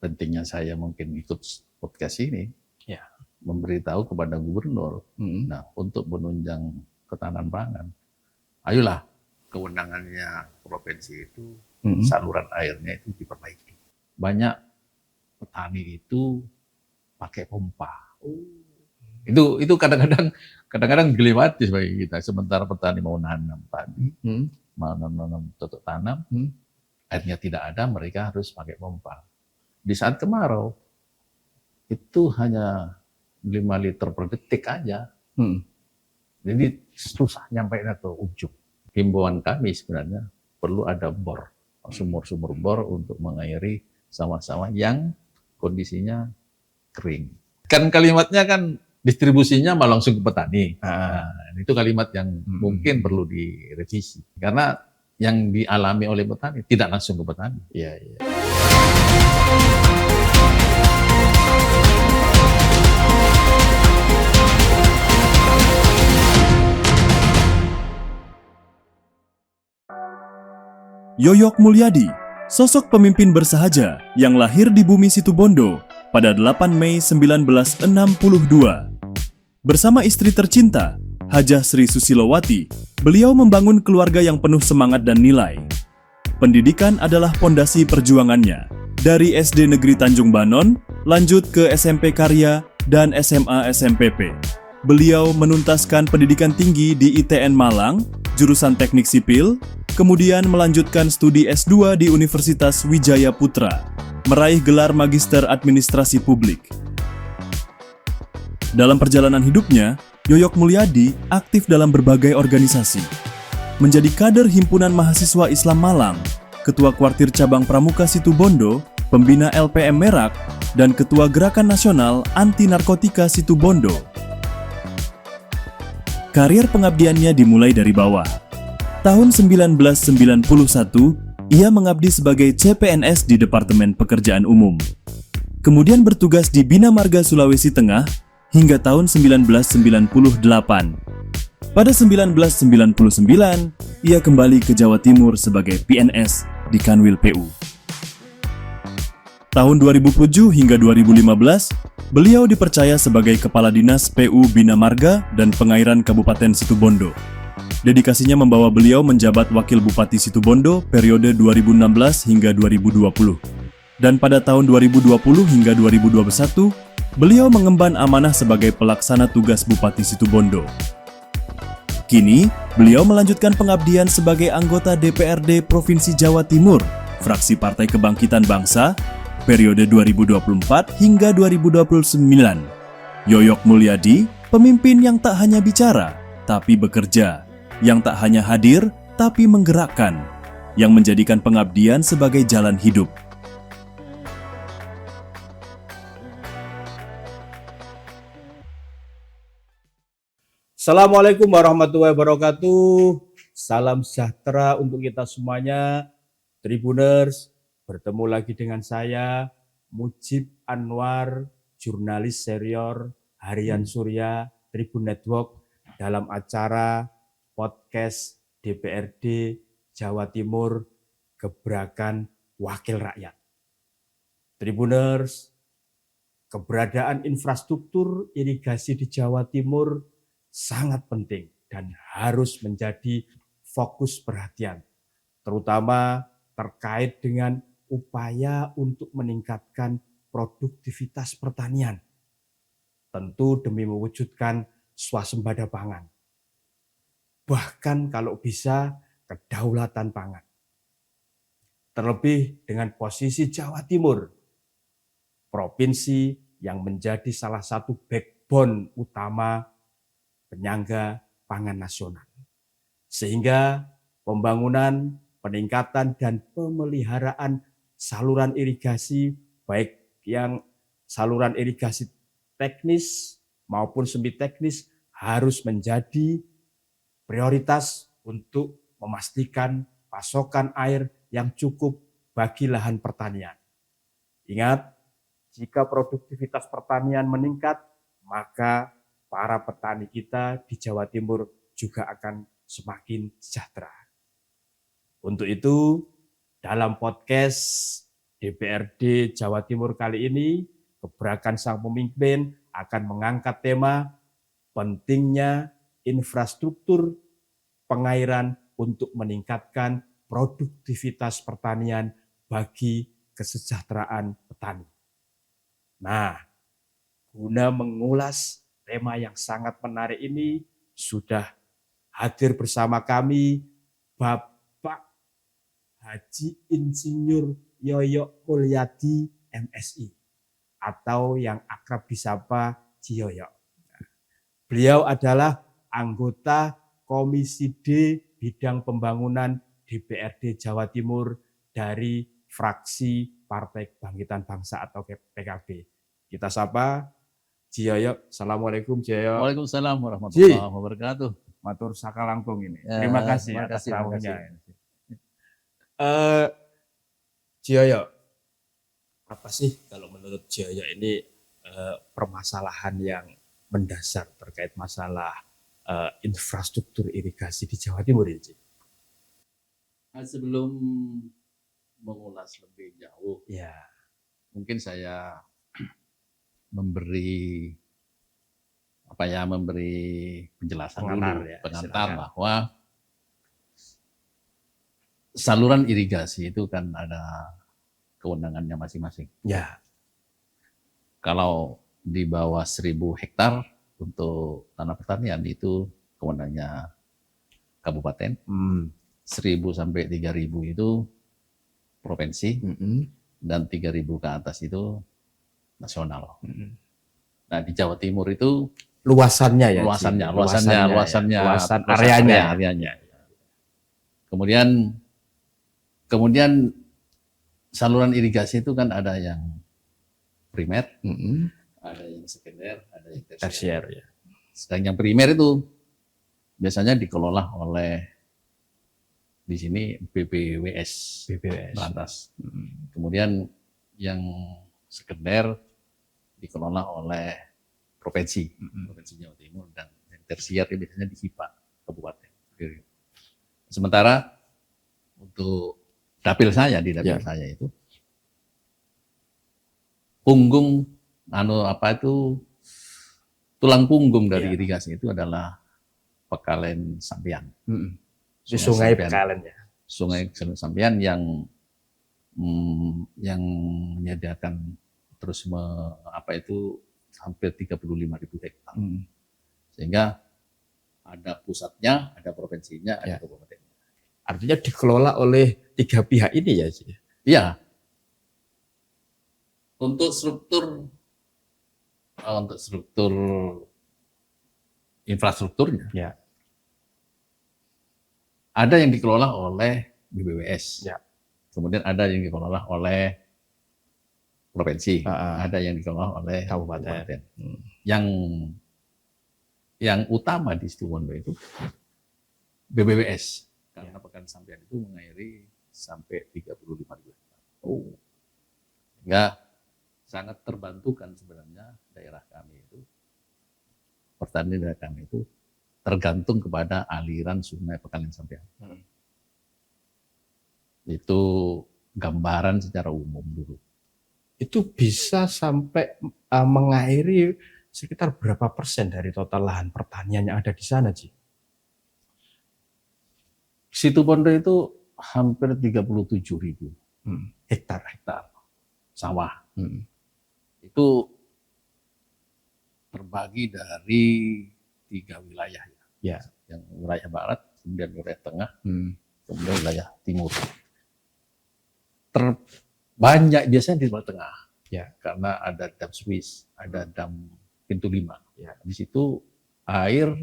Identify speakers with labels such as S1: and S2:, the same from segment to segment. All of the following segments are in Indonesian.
S1: pentingnya saya mungkin ikut podcast ini,
S2: Ya.
S1: memberitahu kepada gubernur, nah untuk menunjang ketahanan pangan, ayolah kewenangannya provinsi itu saluran airnya itu diperbaiki. Banyak petani itu pakai pompa. Itu kadang-kadang dilematis bagi kita. Sementara petani mau nanam padi, mau nanam cocok tanam, airnya tidak ada, mereka harus pakai pompa. Di saat kemarau itu hanya 5 liter per detik aja. Jadi susah nyampe ke ujung. Himbauan kami sebenarnya perlu ada bor, sumur-sumur bor untuk mengairi sawah-sawah yang kondisinya kering. Kan kalimatnya kan distribusinya malah langsung ke petani. Nah, itu kalimat yang mungkin perlu direvisi. Karena yang dialami oleh petani tidak langsung ke petani.
S2: Iya, iya.
S3: Yoyok Mulyadi, sosok pemimpin bersahaja yang lahir di bumi Situbondo pada 8 Mei 1962. Bersama istri tercinta, Hajah Sri Susilowati, beliau membangun keluarga yang penuh semangat dan nilai. Pendidikan adalah pondasi perjuangannya. Dari SD Negeri Tanjung Banon, lanjut ke SMP Karya dan SMA SMPP. Beliau menuntaskan pendidikan tinggi di ITN Malang, jurusan Teknik Sipil, kemudian melanjutkan studi S2 di Universitas Wijaya Putra, meraih gelar Magister Administrasi Publik. Dalam perjalanan hidupnya, Yoyok Mulyadi aktif dalam berbagai organisasi. Menjadi kader Himpunan Mahasiswa Islam Malang, Ketua Kuartir Cabang Pramuka Situbondo, Pembina LPM Merak, dan Ketua Gerakan Nasional Anti Narkotika Situbondo. Karir pengabdiannya dimulai dari bawah. Tahun 1991, ia mengabdi sebagai CPNS di Departemen Pekerjaan Umum. Kemudian bertugas di Bina Marga Sulawesi Tengah hingga tahun 1998. Pada 1999, ia kembali ke Jawa Timur sebagai PNS di Kanwil PU. Tahun 2007 hingga 2015, beliau dipercaya sebagai Kepala Dinas PU Bina Marga dan Pengairan Kabupaten Situbondo. Dedikasinya membawa beliau menjabat Wakil Bupati Situbondo periode 2016 hingga 2020. Dan pada tahun 2020 hingga 2021, beliau mengemban amanah sebagai pelaksana tugas Bupati Situbondo. Kini, beliau melanjutkan pengabdian sebagai anggota DPRD Provinsi Jawa Timur, fraksi Partai Kebangkitan Bangsa, periode 2024 hingga 2029. Yoyok Mulyadi, pemimpin yang tak hanya bicara, tapi bekerja, yang tak hanya hadir, tapi menggerakkan, yang menjadikan pengabdian sebagai jalan hidup.
S2: Assalamualaikum warahmatullahi wabarakatuh. Salam sejahtera untuk kita semuanya. Tribuners, bertemu lagi dengan saya, Mujib Anwar, jurnalis senior Harian Surya Tribun Network dalam acara podcast DPRD Jawa Timur Gebrakan Wakil Rakyat. Tribuners, keberadaan infrastruktur irigasi di Jawa Timur sangat penting dan harus menjadi fokus perhatian, terutama terkait dengan upaya untuk meningkatkan produktivitas pertanian, tentu demi mewujudkan swasembada pangan. Bahkan kalau bisa kedaulatan pangan. Terlebih dengan posisi Jawa Timur, provinsi yang menjadi salah satu backbone utama penyangga pangan nasional. Sehingga pembangunan, peningkatan, dan pemeliharaan saluran irigasi, baik yang saluran irigasi teknis maupun semi teknis, harus menjadi prioritas untuk memastikan pasokan air yang cukup bagi lahan pertanian. Ingat, jika produktivitas pertanian meningkat, maka para petani kita di Jawa Timur juga akan semakin sejahtera. Untuk itu, dalam podcast DPRD Jawa Timur kali ini, gebrakan sang pemimpin akan mengangkat tema pentingnya infrastruktur pengairan untuk meningkatkan produktivitas pertanian bagi kesejahteraan petani. Nah, guna mengulas tema yang sangat menarik ini, sudah hadir bersama kami Bapak Haji Insinyur Yoyo Mulyadi MSI atau yang akrab disapa Ciyoyo. Beliau adalah anggota Komisi D Bidang Pembangunan DPRD Jawa Timur dari fraksi Partai Kebangkitan Bangsa atau PKB. Kita sapa Ciyoyo. Assalamualaikum Ciyoyo.
S1: Waalaikumsalam warahmatullahi wabarakatuh.
S2: Matur sakalangkung ini.
S1: Ya,
S2: Terima kasih
S1: terima
S2: atas
S1: kasih,
S2: rawuhnya.
S1: terima
S2: Ciyoyo, apa sih kalau menurut Ciyoyo ini permasalahan yang mendasar terkait masalah infrastruktur irigasi di Jawa Timur ini?
S1: Sebelum mengulas lebih jauh,
S2: Ya,
S1: mungkin saya memberi penjelasan
S2: Pengantar
S1: dulu,
S2: ya,
S1: pengantar
S2: silakan.
S1: bahwa saluran irigasi itu kan ada kewenangannya masing-masing.
S2: ya,
S1: Kalau di bawah 1.000 hektar untuk tanah pertanian itu kewenangannya kabupaten, 1.000 sampai 3.000 itu provinsi, dan 3.000 ke atas itu nasional. Nah, di Jawa Timur itu
S2: luasannya ya,
S1: luasan
S2: areanya.
S1: Kemudian saluran irigasi itu kan ada yang primer, ada yang sekunder, ada yang tersier.
S2: Tersier ya.
S1: Sedang yang primer itu biasanya dikelola oleh di sini BPWS. Berantas. Kemudian yang sekunder dikelola oleh provinsi Jawa Timur, dan yang tersier biasanya di HIPA kabupaten. Sementara untuk dapil saya saya itu tulang punggung dari irigasi itu adalah Pekalen Sampian.
S2: Di Sungai Pekalen ya.
S1: Sungai Sampian yang menyediakan terus hampir 35.000 hektar. Sehingga ada pusatnya, ada provinsinya, ada kabupatennya.
S2: Artinya dikelola oleh 3 pihak ini ya, Ci?
S1: Iya. Untuk struktur infrastrukturnya,
S2: Ya.
S1: ada yang dikelola oleh BPWS,
S2: Ya.
S1: kemudian ada yang dikelola oleh provinsi, ada yang dikelola oleh kabupaten. Yang utama di Situbondo itu BPWS, karena Pekalen Sampian itu mengairi sampai 35.000 hektar. Sehingga sangat terbantukan sebenarnya daerah kami itu, pertanian daerah kami itu tergantung kepada aliran Sungai Pekalen Sampian. Itu gambaran secara umum dulu.
S2: Itu bisa sampai mengairi sekitar berapa persen dari total lahan pertanian yang ada di sana, Ci?
S1: Situbondo itu hampir 37.000
S2: hektar
S1: sawah. Itu terbagi dari 3 wilayah.
S2: Ya.
S1: Yang wilayah barat, kemudian wilayah tengah, kemudian wilayah timur. Terbanyak biasanya di wilayah tengah.
S2: Ya.
S1: Karena ada dam Swiss, ada dam Pintu 5.
S2: Ya.
S1: Di situ air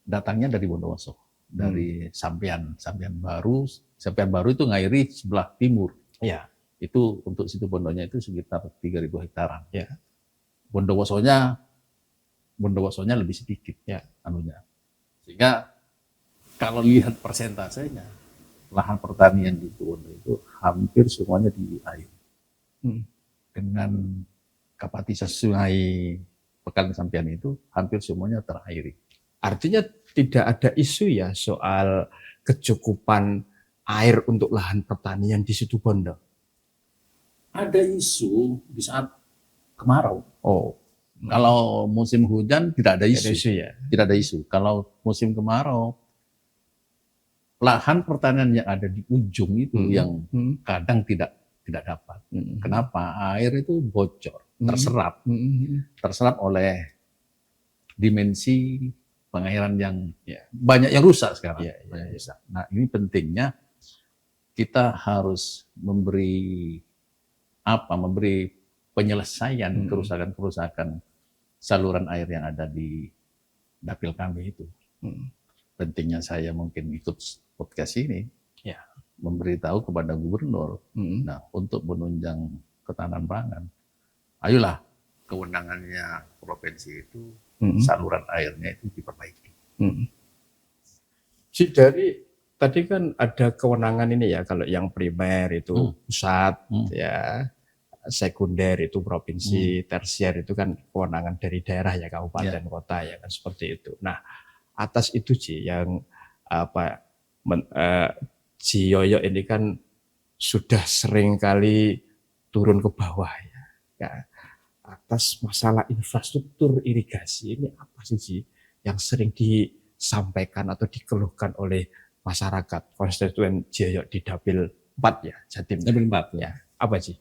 S1: datangnya dari Bondowoso. Dari Sampian Baru itu ngairi sebelah timur.
S2: Ya.
S1: Itu untuk Situbondonya itu sekitar 3.000 hektaran.
S2: Ya.
S1: Bondowosonya lebih sedikit anunya. Sehingga kalau lihat persentasenya, lahan pertanian di Situbondo itu hampir semuanya di air. Dengan kapasitas Sungai Pekalen Sampian itu hampir semuanya terairi.
S2: Artinya tidak ada isu ya soal kecukupan air untuk lahan pertanian di Situbondo.
S1: Ada isu di saat kemarau.
S2: Oh,
S1: Kalau musim hujan tidak ada
S2: ada
S1: isu.
S2: isu ya.
S1: Tidak ada isu. Kalau musim kemarau, lahan pertanian yang ada di ujung itu yang kadang tidak dapat. Kenapa? Air itu bocor, terserap oleh dimensi pengairan yang banyak yang rusak sekarang. Banyak rusak. Nah, ini pentingnya kita harus memberi penyelesaian kerusakan-kerusakan saluran air yang ada di dapil kami itu. Pentingnya saya mungkin ikut podcast ini, memberitahu kepada gubernur, nah untuk menunjang ketahanan pangan, ayolah kewenangannya provinsi itu saluran airnya itu diperbaiki.
S2: Dari tadi kan ada kewenangan ini ya, kalau yang primer itu pusat, ya sekunder itu provinsi, tersier itu kan kewenangan dari daerah ya, kabupaten, kota ya kan, seperti itu. Nah, atas itu Ji, yang Ji Yoyo ini kan sudah sering kali turun ke bawah ya, atas masalah infrastruktur irigasi ini apa sih Ji yang sering disampaikan atau dikeluhkan oleh masyarakat konstituen Ji Yoyo di Dapil 4 ya, Jatim.
S1: Dapil 4
S2: ya. Apa sih?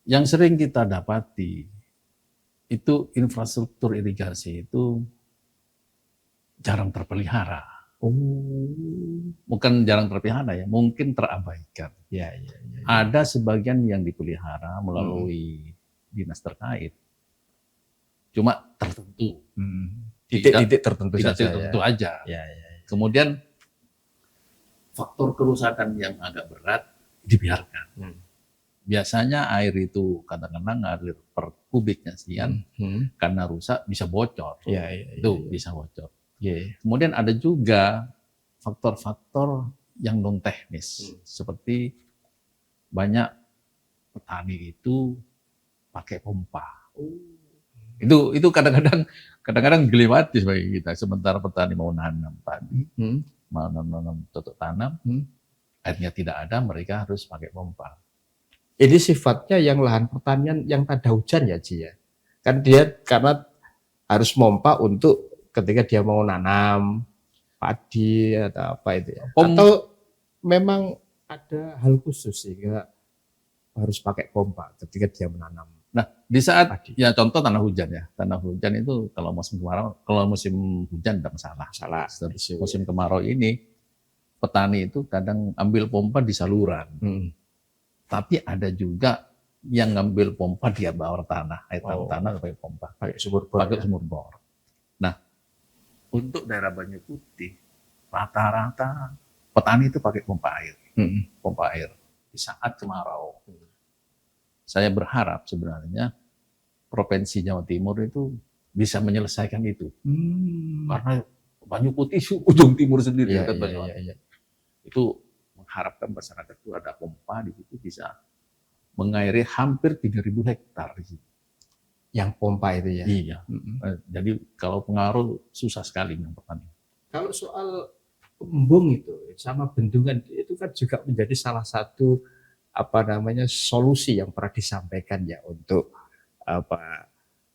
S1: Yang sering kita dapati itu infrastruktur irigasi itu jarang terpelihara. Bukan jarang terpelihara ya, mungkin terabaikan.
S2: Ya.
S1: Ada sebagian yang dipelihara melalui dinas terkait. Cuma tertentu.
S2: Titik-titik tertentu
S1: tidak
S2: saja.
S1: tertentu aja.
S2: Ya.
S1: Kemudian faktor kerusakan yang agak berat dibiarkan. Biasanya air itu kadang-kadang air per kubiknya sekian, karena rusak bisa bocor. Itu bisa bocor. Kemudian ada juga faktor-faktor yang non teknis, seperti banyak petani itu pakai pompa. Itu kadang-kadang dilewati bagi kita. Sementara petani mau nanam padi, mau nanam cocok tanam, airnya tidak ada, mereka harus pakai pompa.
S2: Ini sifatnya yang lahan pertanian yang tak ada hujan ya Ji ya. Kan dia karena harus pompa untuk ketika dia mau nanam padi atau apa itu ya. Atau memang ada hal khusus sehingga harus pakai pompa ketika dia menanam.
S1: Nah, di saat
S2: padi.
S1: Ya contoh tanah hujan ya. Tanah hujan itu kalau musim kemarau, kalau musim hujan tidak masalah. Musim kemarau ini petani itu kadang ambil pompa di saluran. Tapi ada juga yang ngambil pompa di bawah tanah, air tanah pakai pompa, pakai sumur bor. Nah, untuk daerah Banyu Putih rata-rata petani itu pakai pompa air di saat kemarau. Saya berharap sebenarnya Provinsi Jawa Timur itu bisa menyelesaikan itu, karena Banyu Putih ujung timur sendiri kan Banyuwangi. Itu mengharapkan masyarakat itu ada pompa di situ bisa mengairi hampir 3.000 hektar di situ.
S2: Yang pompa itu ya.
S1: Iya. Jadi kalau pengaruh susah sekali yang petani.
S2: Kalau soal embung itu sama bendungan itu kan juga menjadi salah satu solusi yang pernah disampaikan ya untuk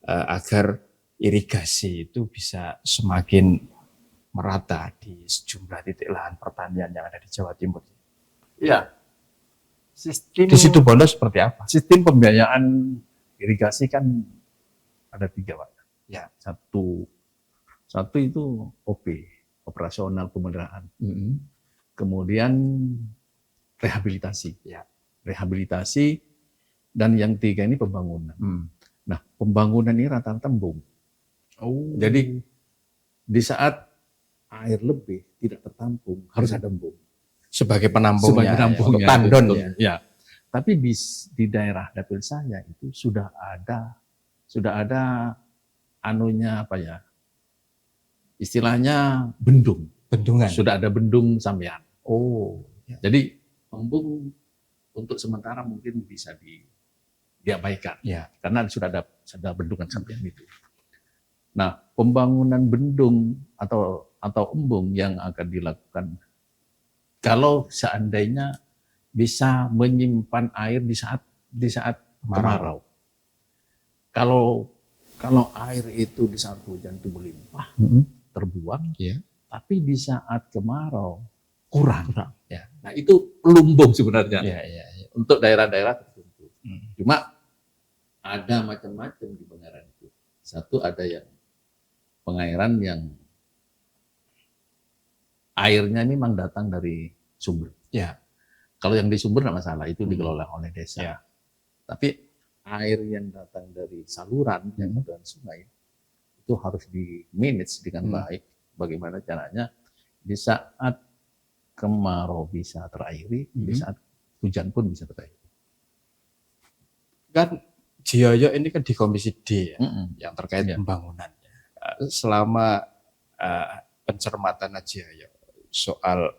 S2: agar irigasi itu bisa semakin merata di sejumlah titik lahan pertanian yang ada di Jawa Timur.
S1: Iya.
S2: Di Situbondo seperti apa?
S1: Sistem pembiayaan irigasi kan ada 3, Pak.
S2: Ya.
S1: Satu itu OP, operasional pemeliharaan. Kemudian rehabilitasi.
S2: Ya.
S1: Rehabilitasi, dan yang 3 ini pembangunan. Nah, pembangunan ini rata-rata embung. Jadi di saat air lebih tidak tertampung, harus ada embung.
S2: Sebagai penampungnya,
S1: penampungnya,
S2: tandon
S1: ya. Tapi di daerah dapil saya itu sudah ada anunya istilahnya bendungan. Sudah ada bendung sampean. Jadi embung untuk sementara mungkin bisa diabaikan, karena sudah ada bendungan sampean itu. Nah, pembangunan bendung atau embung yang akan dilakukan kalau seandainya bisa menyimpan air di saat kemarau. Kalau air itu di saat hujan itu melimpah, terbuang, tapi di saat kemarau kurang. Ya. Nah itu lumbung sebenarnya untuk daerah-daerah tertentu. Cuma ada macam-macam di pengairan itu. Satu ada yang pengairan yang airnya ini memang datang dari sumber.
S2: Ya.
S1: Kalau yang di sumber tidak masalah, itu dikelola oleh desa.
S2: Ya.
S1: Tapi air yang datang dari saluran, yang dari sungai, itu harus di-manage dengan baik. Bagaimana caranya di saat kemarau bisa terairi, di saat hujan pun bisa terairi.
S2: Kan Jioyo ini kan di Komisi D ya, yang terkait pembangunannya. Selama pencermatan Jioyo soal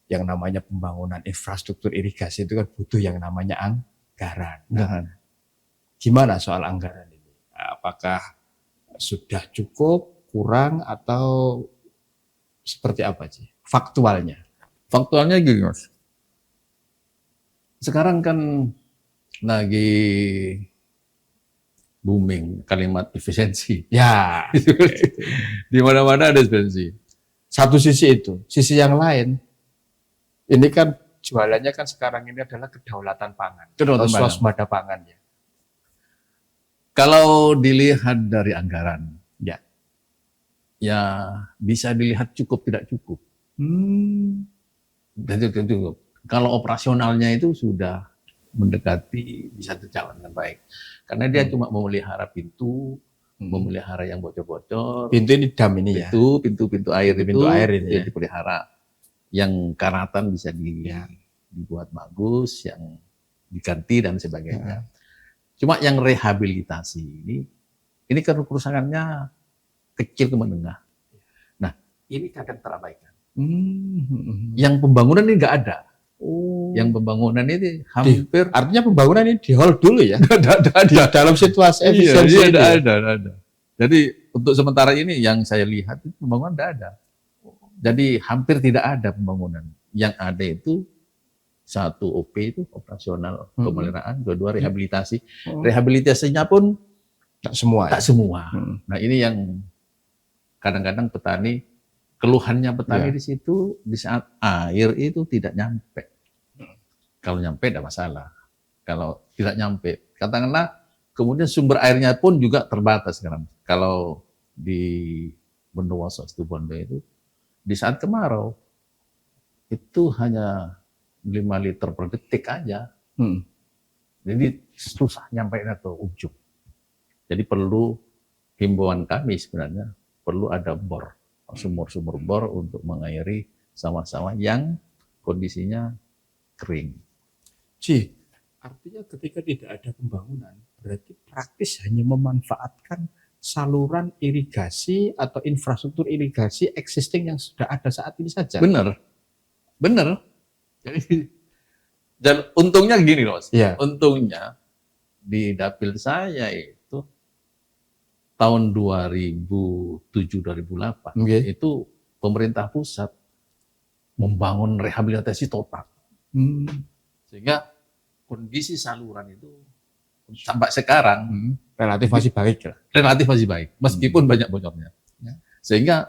S2: yang namanya pembangunan infrastruktur irigasi itu kan butuh yang namanya anggaran. Nah, gimana soal anggaran ini? Apakah sudah cukup, kurang, atau seperti apa sih faktualnya?
S1: Faktualnya gini Mas, sekarang kan lagi booming kalimat efisiensi.
S2: Ya,
S1: di mana-mana ada efisiensi.
S2: Satu sisi itu, sisi yang lain, ini kan jualannya kan sekarang ini adalah kedaulatan pangan, atau swasembada pangan ya.
S1: Kalau dilihat dari anggaran, ya bisa dilihat cukup tidak cukup. Cukup. Kalau operasionalnya itu sudah mendekati bisa terjalan dengan baik, karena dia cuma memelihara pintu, memelihara yang bocor-bocor.
S2: Pintu ini dam ini ya.
S1: Pintu air
S2: pintu air ini
S1: ya. Dipelihara. Yang karatan bisa dibuat bagus, yang diganti dan sebagainya. Cuma yang rehabilitasi ini kan kerusakannya kecil ke menengah. Nah, ini kadang terabaikan. Yang pembangunan ini nggak ada. Yang pembangunan ini hampir
S2: artinya pembangunan ini di hold dulu ya.
S1: Ada
S2: dalam situasi efisiensi.
S1: Ada. Jadi untuk sementara ini yang saya lihat itu pembangunan tidak ada. Jadi hampir tidak ada pembangunan. Yang ada itu satu OP itu operasional pemeliharaan, kedua rehabilitasi. Rehabilitasinya pun
S2: tak semua.
S1: Nah ini yang kadang-kadang petani, keluhannya petani di situ di saat air itu tidak nyampe. Kalau nyampe tidak masalah. Kalau tidak nyampe, katakanlah kemudian sumber airnya pun juga terbatas sekarang. Kalau di Bondowoso Situbondo itu di saat kemarau itu hanya 5 liter per detik aja. Jadi susah nyampe ke ujung. Jadi perlu himbauan kami sebenarnya, perlu ada bor, sumur-sumur bor untuk mengairi sawah-sawah yang kondisinya kering.
S2: Artinya ketika tidak ada pembangunan, berarti praktis hanya memanfaatkan saluran irigasi atau infrastruktur irigasi existing yang sudah ada saat ini saja.
S1: Benar. Jadi, dan untungnya gini loh, untungnya di dapil saya itu tahun 2007-2008 itu pemerintah pusat membangun rehabilitasi total. Sehingga kondisi saluran itu sampai sekarang
S2: relatif masih baik.
S1: Meskipun banyak bocornya. Sehingga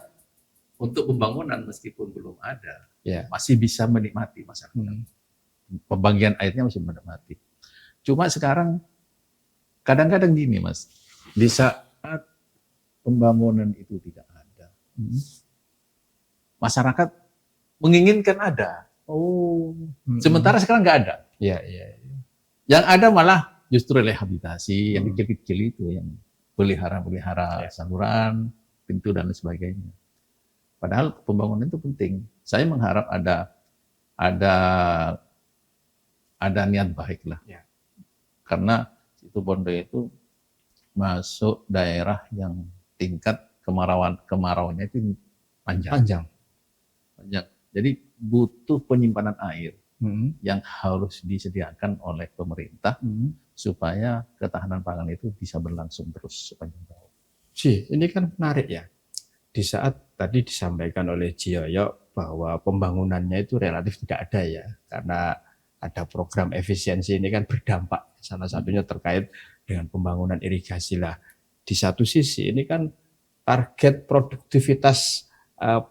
S1: untuk pembangunan meskipun belum ada, masih bisa menikmati masyarakat. Pembagian airnya masih menikmati. Cuma sekarang kadang-kadang gini Mas, di saat pembangunan itu tidak ada, masyarakat menginginkan ada. Sementara sekarang nggak ada. Yang ada malah justru rehabilitasi yang kecil-kecil itu, yang pelihara saluran, pintu dan sebagainya. Padahal pembangunan itu penting. Saya mengharap ada niat baik lah. Karena Situbondo itu masuk daerah yang tingkat kemarauannya itu panjang. Jadi butuh penyimpanan air yang harus disediakan oleh pemerintah supaya ketahanan pangan itu bisa berlangsung terus sepanjang tahun.
S2: Ini kan menarik ya. Di saat tadi disampaikan oleh Jioyo bahwa pembangunannya itu relatif tidak ada ya, karena ada program efisiensi ini kan berdampak. Salah satunya terkait dengan pembangunan irigasi lah. Di satu sisi ini kan target produktivitas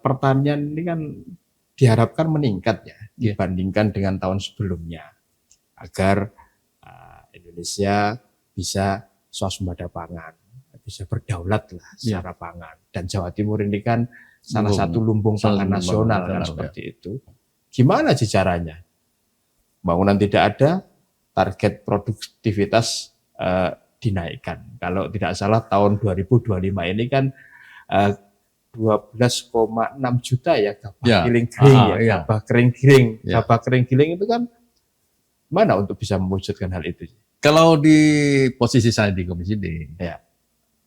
S2: pertanian ini kan diharapkan meningkat ya dibandingkan dengan tahun sebelumnya agar Indonesia bisa swasembada pangan, bisa berdaulat lah secara pangan. Dan Jawa Timur ini kan salah satu lumbung pangan nasional kan seperti itu. Gimana sih caranya? Bangunan tidak ada, target produktivitas dinaikkan. Kalau tidak salah tahun 2025 ini kan 12,6 juta ya gabah kering-kering gabah kering-kering. Gabah kering-kering itu kan mana untuk bisa mewujudkan hal itu?
S1: Kalau di posisi saya di Komisi D,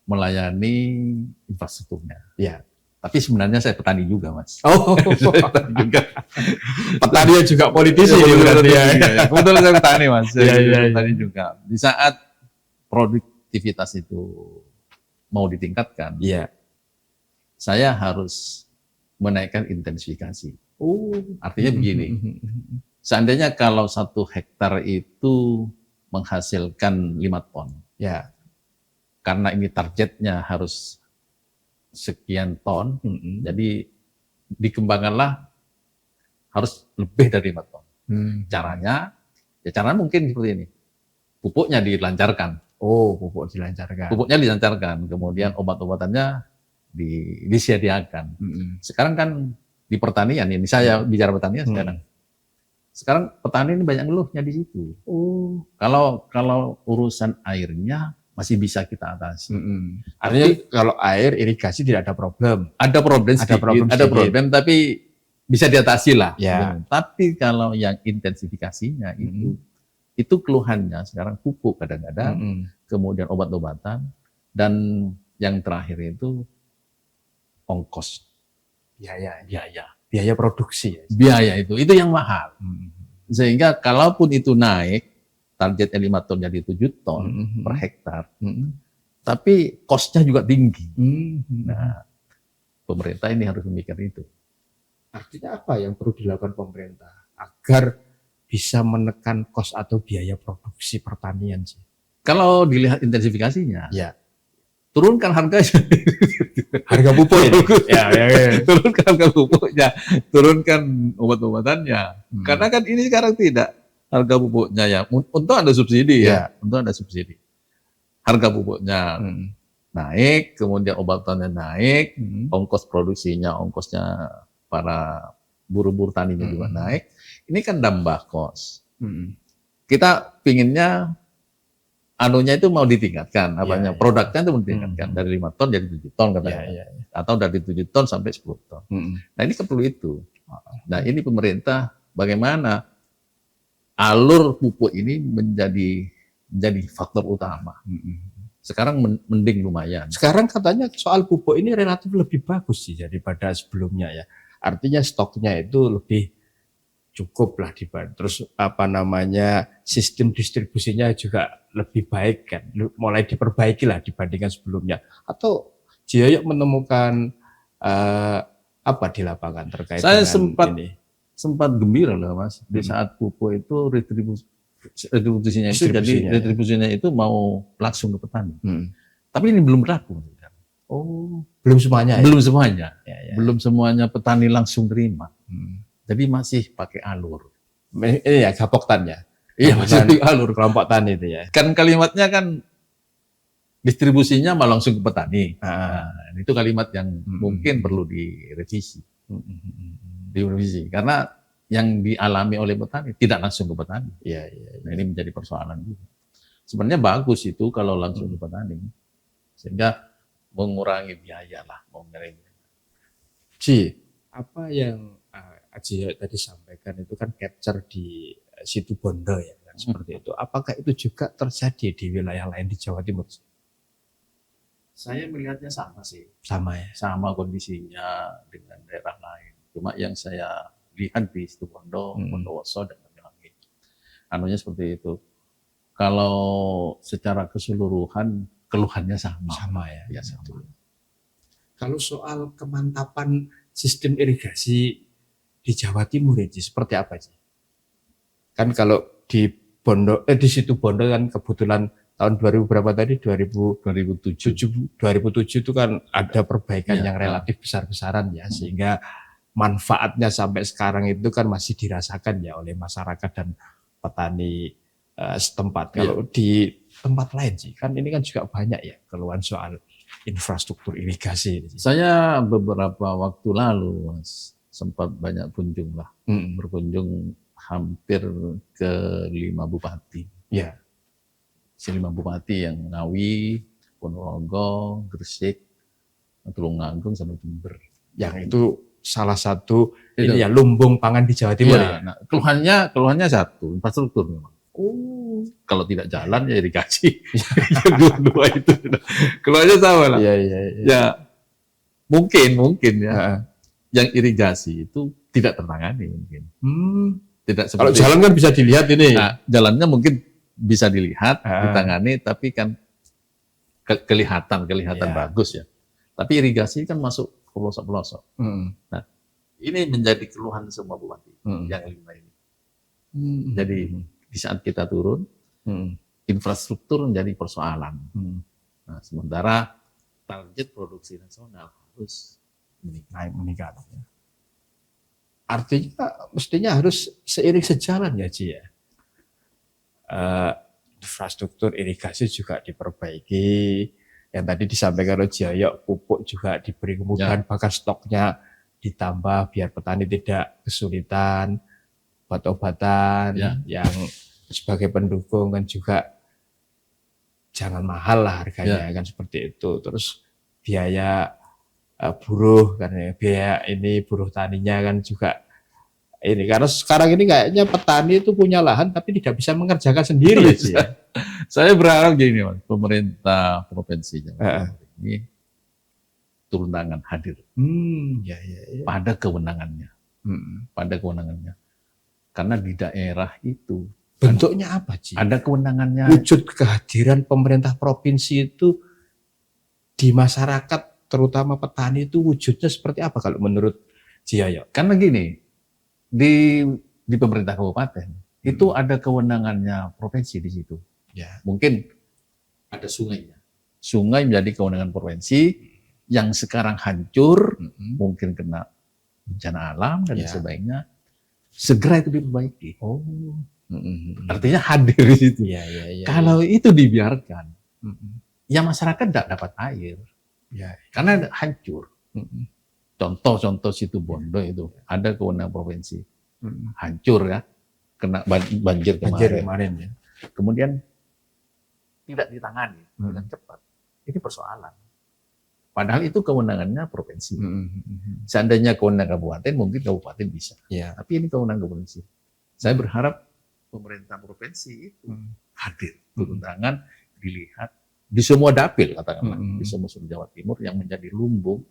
S1: melayani infrastrukturnya.
S2: Ya.
S1: Tapi sebenarnya saya petani juga, Mas.
S2: Oh,
S1: petani juga.
S2: Petani juga politisi berarti ya.
S1: Kebetulan saya petani, Mas. Saya petani juga. Di saat produktivitas itu mau ditingkatkan, saya harus menaikkan intensifikasi. Artinya begini, seandainya kalau 1 hektar itu menghasilkan 5 ton, karena ini targetnya harus sekian ton, jadi dikembangkanlah harus lebih dari 5 ton. Caranya mungkin seperti ini. Pupuknya dilancarkan.
S2: Pupuk dilancarkan.
S1: Pupuknya dilancarkan, kemudian obat-obatannya disediakan. Sekarang kan di pertanian, ini saya bicara pertanian sekarang. Sekarang petani ini banyak ngeluhnya di situ. Kalau urusan airnya masih bisa kita atasi.
S2: Artinya kalau air irigasi tidak ada problem.
S1: Ada problem tapi bisa diatasi lah. Tapi kalau yang intensifikasinya itu keluhannya sekarang pupuk kadang-kadang, kemudian obat-obatan, dan yang terakhir itu ongkos,
S2: biaya produksi.
S1: Biaya itu yang mahal. Sehingga kalaupun itu naik, targetnya 5 ton jadi 7 ton per hektar, tapi cost-nya juga tinggi. Nah, pemerintah ini harus memikir itu.
S2: Artinya apa yang perlu dilakukan pemerintah agar bisa menekan cost atau biaya produksi pertanian sih?
S1: Kalau dilihat intensifikasinya, turunkan harga
S2: pupuk ini.
S1: Turunkan harga pupuknya, turunkan obat-obatannya. Karena kan ini sekarang tidak. Harga pupuknya untung ada subsidi untung ada subsidi. Harga pupuknya naik, kemudian obatannya naik, ongkos produksinya, ongkosnya para buruh-buruh taninya juga naik. Ini kan nambah kos. Kita pinginnya anunya itu mau ditingkatkan, produknya itu mau ditingkatkan dari 5 ton jadi 7 ton katanya. Atau dari 7 ton sampai 10 ton. Nah, ini kan perlu itu. Nah, ini pemerintah bagaimana alur pupuk ini menjadi faktor utama. Sekarang mending lumayan.
S2: Sekarang katanya soal pupuk ini relatif lebih bagus sih daripada sebelumnya ya. Artinya stoknya itu lebih cukup lah dibanding. Terus sistem distribusinya juga lebih baik kan. Mulai diperbaiki lah dibandingkan sebelumnya. Atau Ciyoyo menemukan apa di lapangan terkait
S1: saya
S2: dengan ini?
S1: Sempat gembira loh, Mas, di saat pupuk itu retribusinya itu mau langsung ke petani. Tapi ini belum berlaku.
S2: Belum semuanya.
S1: Belum semuanya. Belum semuanya petani langsung terima. Jadi masih pakai alur.
S2: Ini ya gapoktannya.
S1: Iya, masih pakai alur
S2: kelompok tani itu ya.
S1: Kan kalimatnya kan distribusinya mau langsung ke petani. Itu kalimat yang mungkin perlu direvisi. Karena yang dialami oleh petani tidak langsung ke petani. Nah, ini menjadi persoalan juga. Sebenarnya bagus itu kalau langsung ke petani, sehingga mengurangi biaya lah.
S2: Apa yang Aji tadi sampaikan itu kan capture di Situbondo ya, kan seperti itu. Apakah itu juga terjadi di wilayah lain di Jawa Timur?
S1: Saya melihatnya sama sih.
S2: Sama ya.
S1: Sama kondisinya dengan daerah lain. Cuma yang saya lihat di Situbondo, Bondowoso dan Banyuwangi, anunya seperti itu. Kalau secara keseluruhan keluhannya sama.
S2: Sama ya.
S1: Ya sama.
S2: Kalau soal kemantapan sistem irigasi di Jawa Timur ini seperti apa sih? Kan kalau di di situ Bondo kan kebetulan tahun 2000 berapa tadi 2007 itu kan ada perbaikan yang relatif besar-besaran ya, sehingga manfaatnya sampai sekarang itu kan masih dirasakan ya oleh masyarakat dan petani setempat. Kalau di tempat lain sih kan ini kan juga banyak ya keluhan soal infrastruktur irigasi.
S1: Saya beberapa waktu lalu Mas, sempat banyak kunjung lah, berkunjung hampir ke 5 bupati.
S2: Ya.
S1: 5 bupati yang Ngawi, Ponorogo, Gresik, Tulungagung, sama Jember.
S2: Yang itu salah satu ini ya lumbung pangan di Jawa Timur.
S1: Ya. Nah, keluhannya satu, infrastruktur memang. Kalau tidak jalan ya irigasi. Yang dua itu keluhannya sama lah. Ya mungkin ya. Yang irigasi itu tidak tertangani mungkin. Tidak seperti,
S2: kalau jalan kan bisa dilihat ini.
S1: Nah, jalannya mungkin bisa dilihat, ditangani, tapi kan kelihatan bagus ya. Tapi irigasi kan masuk ke pelosok-pelosok. Nah, ini menjadi keluhan semua bupati yang 5 ini. Jadi di saat kita turun, infrastruktur menjadi persoalan. Nah, sementara target produksi nasional harus meningkat.
S2: Artinya mestinya harus seiring sejalan ya Ji ya. Infrastruktur irigasi juga diperbaiki. Yang tadi disampaikan oleh Jaya, pupuk juga diberi kemudahan, bahkan stoknya ditambah biar petani tidak kesulitan, obat-obatan yang sebagai pendukung kan juga jangan mahal lah harganya kan seperti itu. Terus biaya buruh kan ya, biaya ini buruh taninya kan juga ini, karena sekarang ini kayaknya petani itu punya lahan tapi tidak bisa mengerjakan sendiri ya.
S1: Saya berharap gini Mas, pemerintah provinsi Jawa Timur ini turun tangan, hadir pada kewenangannya. Pada kewenangannya. Karena di daerah itu
S2: bentuknya apa Ji?
S1: Ada kewenangannya.
S2: Wujud kehadiran pemerintah provinsi itu di masyarakat terutama petani itu wujudnya seperti apa kalau menurut Jaya?
S1: Karena gini, di pemerintah kabupaten itu ada kewenangannya provinsi di situ.
S2: Ya.
S1: Mungkin ada sungainya. Sungai menjadi kewenangan provinsi yang sekarang hancur, mungkin kena bencana alam dan sebagainya. Segera itu diperbaiki. Artinya hadir di situ. Kalau itu dibiarkan, ya masyarakat tidak dapat air. Karena hancur. Contoh situ Bondo itu ada kewenangan provinsi, hancur ya, kena banjir kemarin ya. Kemudian tidak ditangani dengan cepat, ini persoalan. Padahal itu kewenangannya provinsi. Seandainya kewenangan kabupaten, mungkin kabupaten bisa. Tapi ini kewenangan provinsi. Saya berharap pemerintah provinsi itu hadir, turun tangan, dilihat di semua dapil katakanlah, di semua Jawa Timur yang menjadi lumbung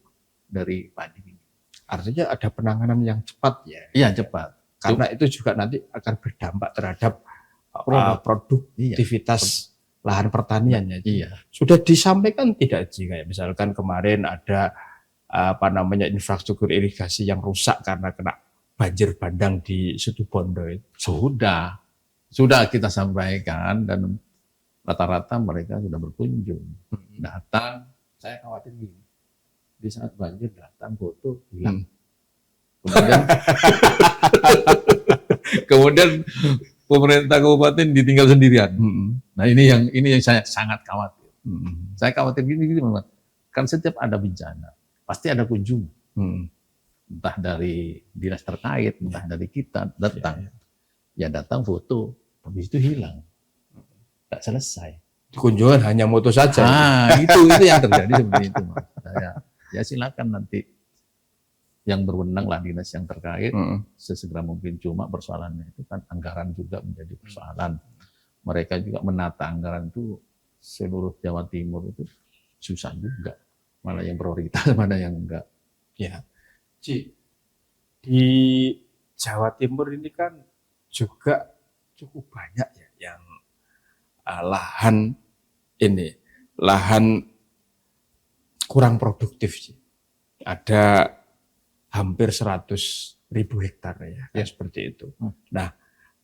S1: dari padi ini.
S2: Artinya ada penanganan yang cepat ya.
S1: Iya, cepat.
S2: Karena itu juga nanti akan berdampak terhadap produktivitas lahan pertanian ya. Sudah disampaikan tidak Ji, kayak misalkan kemarin ada infrastruktur irigasi yang rusak karena kena banjir bandang di Situbondo itu.
S1: Sudah kita sampaikan dan rata-rata mereka sudah berkunjung. Datang, saya khawatir gini. Di saat banjir datang foto hilang. Kemudian pemerintah kabupaten ditinggal sendirian. Nah ini yang saya sangat khawatir. Saya khawatir gini memang. Kan setiap ada bencana pasti ada kunjungan. Entah dari dinas terkait, entah dari kita datang. Ya datang foto, habis itu hilang. Tak selesai.
S2: Kunjungan hanya moto saja.
S1: Itu yang terjadi seperti itu, Mas. Ya silakan nanti yang berwenang lah dinas yang terkait sesegera mungkin. Cuma persoalannya itu kan anggaran juga menjadi persoalan. Mereka juga menata anggaran itu seluruh Jawa Timur itu susah juga. Mana yang prioritas, mana yang enggak.
S2: Ya, Ci, di Jawa Timur ini kan juga cukup banyak ya yang lahan kurang produktif sih. Ada hampir 100.000 hektar ya, seperti itu. Nah,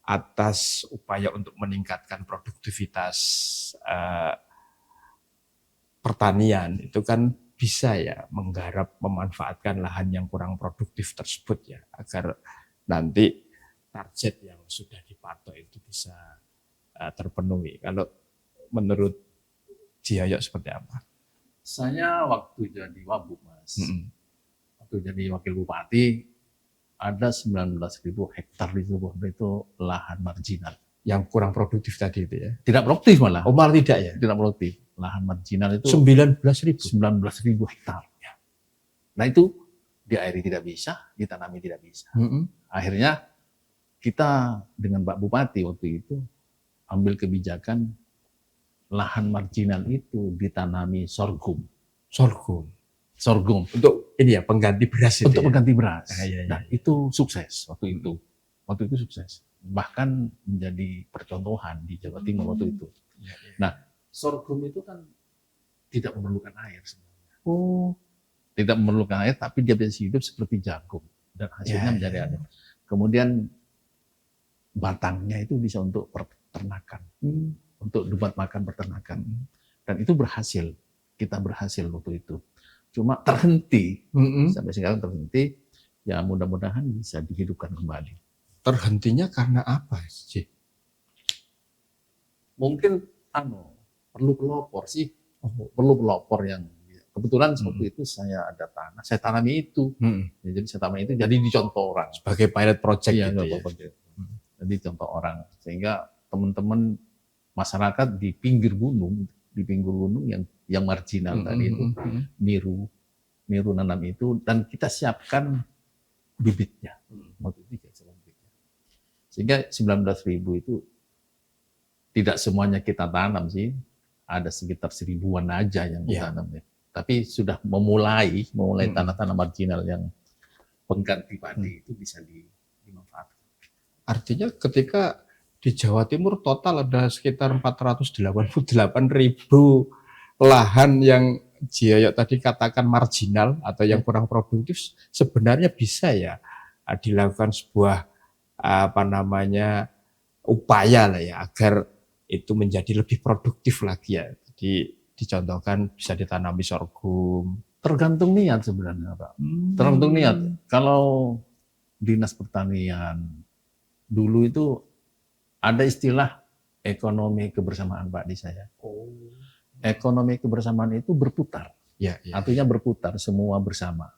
S2: atas upaya untuk meningkatkan produktivitas pertanian itu kan bisa ya menggarap memanfaatkan lahan yang kurang produktif tersebut ya, agar nanti target yang sudah dipatok itu bisa terpenuhi. Kalau menurut Ciyoyo seperti apa?
S1: Saya waktu jadi wabub, Mas. Waktu jadi wakil bupati ada 19.000 hektar di Situbondo itu lahan marginal.
S2: Yang kurang produktif tadi itu ya?
S1: Tidak produktif malah.
S2: Oh, malah tidak ya?
S1: Tidak produktif. Lahan marginal itu
S2: 19.000
S1: hektar. Nah itu diairi tidak bisa, ditanami tidak bisa. Akhirnya kita dengan Pak Bupati waktu itu ambil kebijakan lahan marginal itu ditanami sorghum. Sorghum
S2: Untuk ini ya pengganti beras itu.
S1: untuk
S2: Ya?
S1: pengganti beras.
S2: Iya.
S1: Nah itu sukses waktu itu. Waktu itu sukses. Bahkan menjadi percontohan di Jawa Timur waktu itu.
S2: Iya.
S1: Nah sorghum itu kan tidak memerlukan air sebenarnya.
S2: Oh,
S1: Tidak memerlukan air, tapi dia bisa hidup seperti jagung dan hasilnya menjadi ada. Kemudian batangnya itu bisa untuk peternakan, untuk buat makan peternakan, dan itu berhasil. Kita berhasil waktu itu. Cuma terhenti sampai sekarang terhenti. Ya mudah-mudahan bisa dihidupkan kembali.
S2: terhentinya karena apa sih?
S1: Mungkin perlu pelopor sih. Perlu pelopor yang kebetulan waktu itu saya ada tanah, saya tanami itu. Ya, jadi saya tanami itu jadi dicontoh orang.
S2: Sebagai pilot project
S1: Iya,
S2: gitu
S1: contoh
S2: ya.
S1: project. Jadi contoh orang sehingga teman-teman masyarakat di pinggir gunung yang marginal tadi itu niru nanam itu, dan kita siapkan bibitnya. Waktu itu kita siapkan bibitnya. Sehingga 19.000 itu tidak semuanya kita tanam sih. Ada sekitar 1000-an aja yang ditanam ya. Tapi sudah memulai tanah-tanah marginal yang pengganti padi itu bisa dimanfaatkan.
S2: Artinya ketika di Jawa Timur total ada sekitar 488.000 lahan yang Ciyoyo tadi katakan marginal atau yang kurang produktif, sebenarnya bisa ya dilakukan sebuah upaya lah ya agar itu menjadi lebih produktif lagi ya. Jadi dicontohkan bisa ditanami sorghum.
S1: Tergantung niat sebenarnya, Pak. Tergantung niat. Kalau Dinas Pertanian dulu itu ada istilah ekonomi kebersamaan, Pak, di saya. Ekonomi kebersamaan itu berputar.
S2: Ya.
S1: Artinya berputar semua bersama.